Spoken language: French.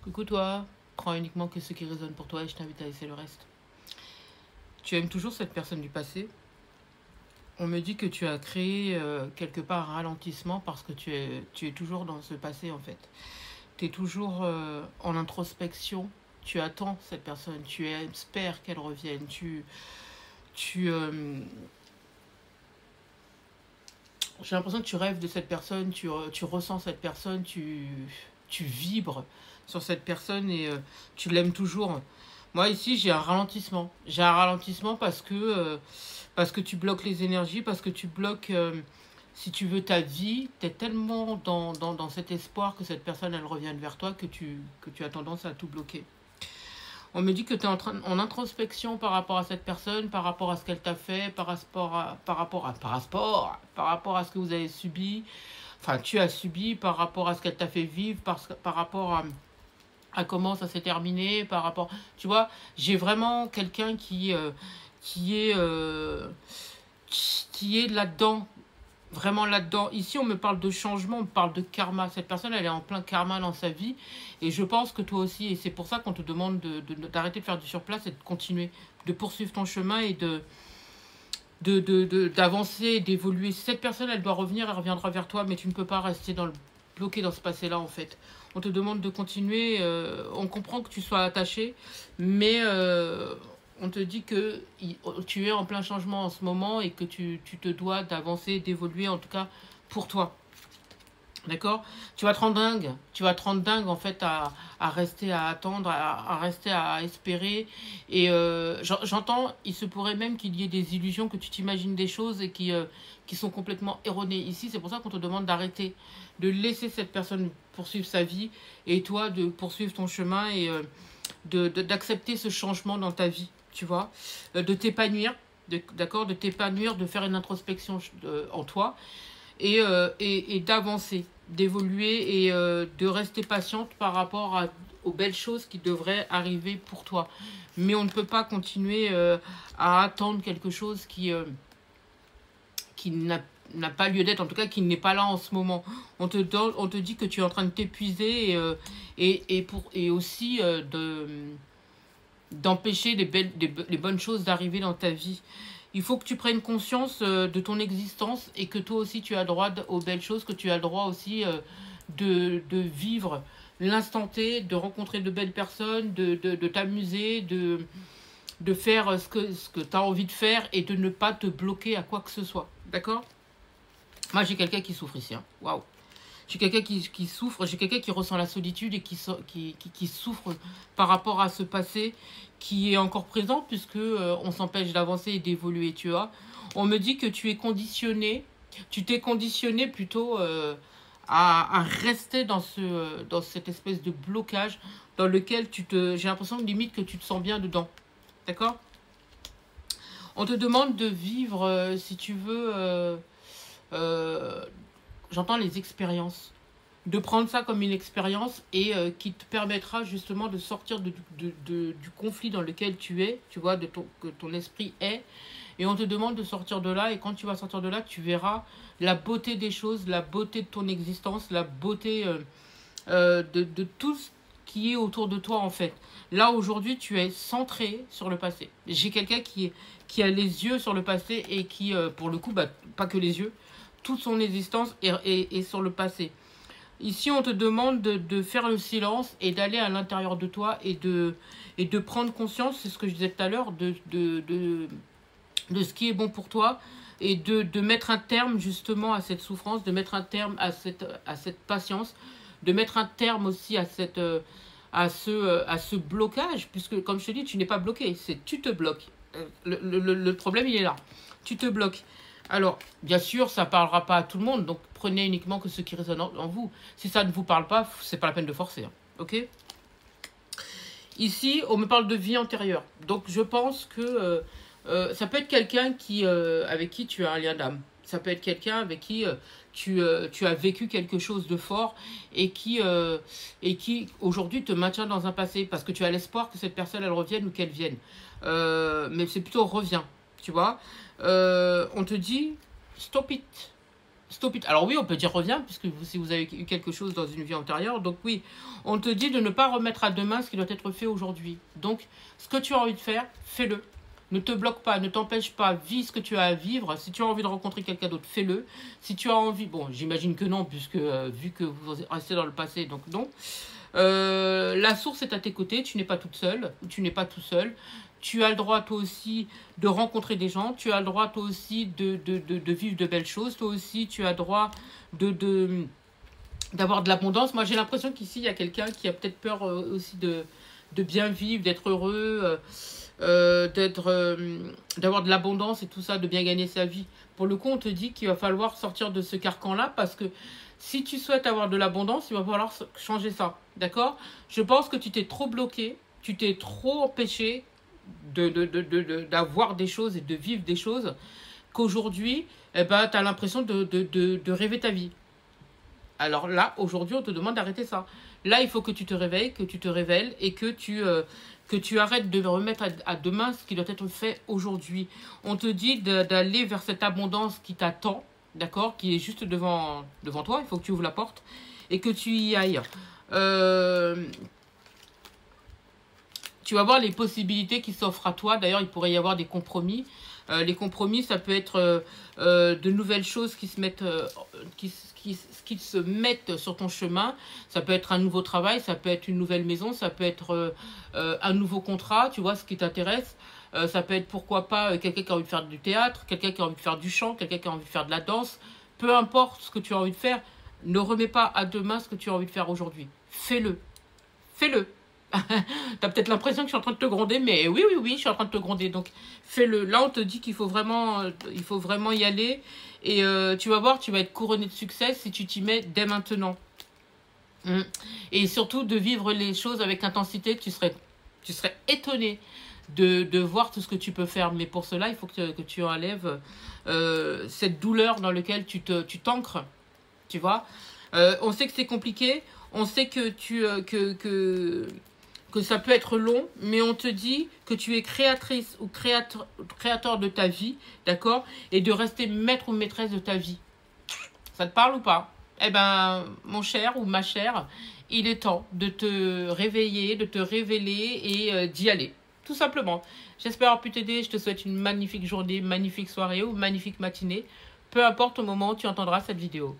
Coucou toi, prends uniquement que ce qui résonne pour toi et je t'invite à laisser le reste. Tu aimes toujours cette personne du passé. On me dit que tu as créé quelque part un ralentissement parce que tu es toujours dans ce passé en fait. Tu es toujours en introspection. Tu attends cette personne, tu espères qu'elle revienne. Tu, j'ai l'impression que tu rêves de cette personne, tu ressens cette personne, tu vibres sur cette personne et tu l'aimes toujours. Moi ici j'ai un ralentissement. J'ai un ralentissement parce que tu bloques les énergies, parce que tu bloques, si tu veux, ta vie. Tu es tellement dans cet espoir que cette personne elle revienne vers toi que tu as tendance à tout bloquer. On me dit que tu es en introspection par rapport à cette personne, par rapport à ce qu'elle t'a fait, par rapport à ce que vous avez subi, enfin tu as subi, par rapport à ce qu'elle t'a fait vivre, par rapport à comment ça s'est terminé, par rapport... Tu vois, j'ai vraiment quelqu'un qui est, euh, qui est là-dedans, vraiment là-dedans. Ici, on me parle de changement, on me parle de karma. Cette personne, elle est en plein karma dans sa vie. Et je pense que toi aussi, et c'est pour ça qu'on te demande d'arrêter de faire du surplace et de continuer, de poursuivre ton chemin et d'avancer, d'évoluer. Si cette personne, elle doit revenir, elle reviendra vers toi, mais tu ne peux pas rester bloqué dans ce passé-là, en fait. On te demande de continuer. On comprend que tu sois attaché, mais on te dit que tu es en plein changement en ce moment et que tu te dois d'avancer, d'évoluer, en tout cas pour toi. D'accord? Tu vas te rendre dingue. Tu vas te rendre dingue, en fait, à rester à attendre, à rester à espérer. Et j'entends, il se pourrait même qu'il y ait des illusions, que tu t'imagines des choses et qui sont complètement erronées. Ici, c'est pour ça qu'on te demande d'arrêter, de laisser cette personne poursuivre sa vie et toi de poursuivre ton chemin et d'accepter ce changement dans ta vie, tu vois, de t'épanouir, d'accord, de t'épanouir, de faire une introspection en toi et d'avancer, d'évoluer et de rester patiente par rapport aux belles choses qui devraient arriver pour toi. Mais on ne peut pas continuer à attendre quelque chose qui n'a pas lieu d'être, en tout cas qui n'est pas là en ce moment. On te dit que tu es en train de t'épuiser et aussi d'empêcher les bonnes choses d'arriver dans ta vie. Il faut que tu prennes conscience de ton existence et que toi aussi tu as droit aux belles choses, que tu as le droit aussi de vivre l'instant T, de rencontrer de belles personnes, de t'amuser, de faire ce que tu as envie de faire et de ne pas te bloquer à quoi que ce soit. D'accord? Moi j'ai quelqu'un qui souffre ici. Hein. Waouh! J'ai quelqu'un qui souffre, j'ai quelqu'un qui ressent la solitude et qui souffre par rapport à ce passé qui est encore présent puisque on s'empêche d'avancer et d'évoluer, tu vois. On me dit que tu es conditionné, tu t'es conditionné plutôt à rester dans cette espèce de blocage dans lequel j'ai l'impression limite que tu te sens bien dedans. D'accord? On te demande de vivre, si tu veux... j'entends les expériences, de prendre ça comme une expérience et qui te permettra justement de sortir du conflit dans lequel tu es, tu vois, que ton esprit est, et on te demande de sortir de là, et quand tu vas sortir de là, tu verras la beauté des choses, la beauté de ton existence, la beauté de tout ce qui est autour de toi en fait. Là aujourd'hui, tu es centré sur le passé. J'ai quelqu'un qui a les yeux sur le passé et qui, pour le coup, bah, pas que les yeux, toute son existence est sur le passé. Ici, on te demande de faire le silence et d'aller à l'intérieur de toi et de prendre conscience, c'est ce que je disais tout à l'heure, de ce qui est bon pour toi et de mettre un terme justement à cette souffrance, de mettre un terme à cette patience, de mettre un terme aussi à ce blocage, puisque comme je te dis, tu n'es pas bloqué, c'est tu te bloques. Le problème, il est là. Tu te bloques. Alors, bien sûr, ça ne parlera pas à tout le monde, donc prenez uniquement que ce qui résonne en vous. Si ça ne vous parle pas, c'est pas la peine de forcer. Hein, ok? Ici, on me parle de vie antérieure. Donc, je pense que ça peut être quelqu'un avec qui tu as un lien d'âme. Ça peut être quelqu'un avec qui tu as vécu quelque chose de fort et qui aujourd'hui te maintient dans un passé parce que tu as l'espoir que cette personne, elle revienne ou qu'elle vienne. Mais c'est plutôt reviens, tu vois. On te dit, stop it. Stop it. Alors oui, on peut dire reviens, puisque si vous avez eu quelque chose dans une vie antérieure. Donc oui, on te dit de ne pas remettre à demain ce qui doit être fait aujourd'hui. Donc, ce que tu as envie de faire, fais-le. Ne te bloque pas, ne t'empêche pas, vis ce que tu as à vivre. Si tu as envie de rencontrer quelqu'un d'autre, fais-le. Si tu as envie, bon, j'imagine que non, puisque vu que vous restez dans le passé, donc non. La source est à tes côtés, tu n'es pas toute seule, tu n'es pas tout seul. Tu as le droit, toi aussi, de rencontrer des gens. Tu as le droit, toi aussi, de vivre de belles choses. Toi aussi, tu as le droit d'avoir de l'abondance. Moi, j'ai l'impression qu'ici, il y a quelqu'un qui a peut-être peur aussi de bien vivre, d'être heureux, d'avoir de l'abondance et tout ça, de bien gagner sa vie. Pour le coup, on te dit qu'il va falloir sortir de ce carcan-là parce que si tu souhaites avoir de l'abondance, il va falloir changer ça. D'accord? Je pense que tu t'es trop bloqué, tu t'es trop empêché d'avoir des choses et de vivre des choses qu'aujourd'hui, eh ben, tu as l'impression de rêver ta vie. Alors là, aujourd'hui, on te demande d'arrêter ça. Là, il faut que tu te réveilles, que tu te révèles et que tu arrêtes de remettre à demain ce qui doit être fait aujourd'hui. On te dit d'aller vers cette abondance qui t'attend, d'accord, qui est juste devant toi. Il faut que tu ouvres la porte et que tu y ailles. Tu vas voir les possibilités qui s'offrent à toi. D'ailleurs, il pourrait y avoir des compromis. Les compromis, ça peut être de nouvelles choses qui se mettent, qui se mettent sur ton chemin. Ça peut être un nouveau travail, ça peut être une nouvelle maison, ça peut être un nouveau contrat, tu vois, ce qui t'intéresse. Ça peut être, pourquoi pas, quelqu'un qui a envie de faire du théâtre, quelqu'un qui a envie de faire du chant, quelqu'un qui a envie de faire de la danse. Peu importe ce que tu as envie de faire, ne remets pas à demain ce que tu as envie de faire aujourd'hui. Fais-le. Fais-le. T'as peut-être l'impression que je suis en train de te gronder, mais oui, je suis en train de te gronder. Donc, fais-le. Là, on te dit qu'il faut vraiment y aller. Et tu vas voir, tu vas être couronné de succès si tu t'y mets dès maintenant. Et surtout, de vivre les choses avec intensité. Tu serais étonné de voir tout ce que tu peux faire. Mais pour cela, il faut que tu enlèves cette douleur dans laquelle tu t'ancres. Tu vois, on sait que c'est compliqué. On sait que que ça peut être long, mais on te dit que tu es créatrice ou créateur de ta vie, d'accord? Et de rester maître ou maîtresse de ta vie. Ça te parle ou pas? Eh ben, mon cher ou ma chère, il est temps de te réveiller, de te révéler et d'y aller. Tout simplement. J'espère avoir pu t'aider. Je te souhaite une magnifique journée, magnifique soirée ou magnifique matinée. Peu importe au moment où tu entendras cette vidéo.